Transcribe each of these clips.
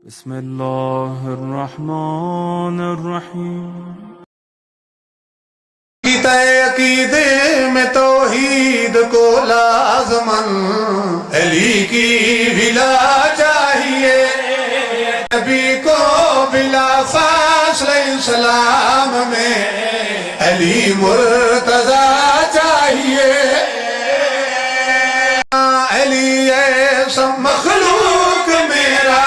بسم اللہ الرحمن الرحیم۔ عقیدے میں توحید کو لازماً علی کی ولا چاہیے، نبی کو بلا فاصلہ اسلام میں علی مرتضیٰ چاہیے۔ علی ایسا مخلوق میرا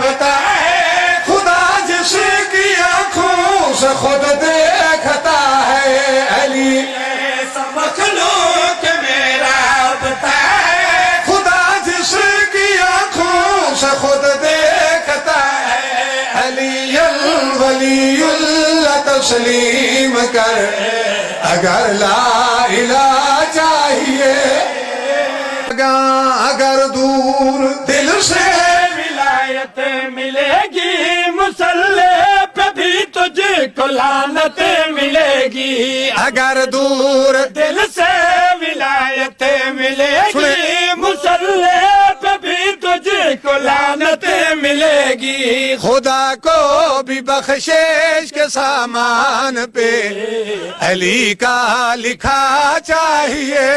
بتائے، خدا جس کی آنکھوں سے خود دیکھتا ہے، علی ایسا مخلوق میرا بتائے، خدا جس کی آنکھوں سے خود دیکھتا ہے، علی الولی اللہ تسلیم کر اگر لا الہ چاہیے، اگر دور دل سے ولایت ملے گی، مصلی پہ بھی تجھ کو لعنت ملے گی۔ اگر دور دل سے ولایت ملے گی، مصلی پہ بھی تجھ کو لعنت ملے گی۔ خدا کو بھی بخشش کے سامان پہ علی کا لکھا چاہیے۔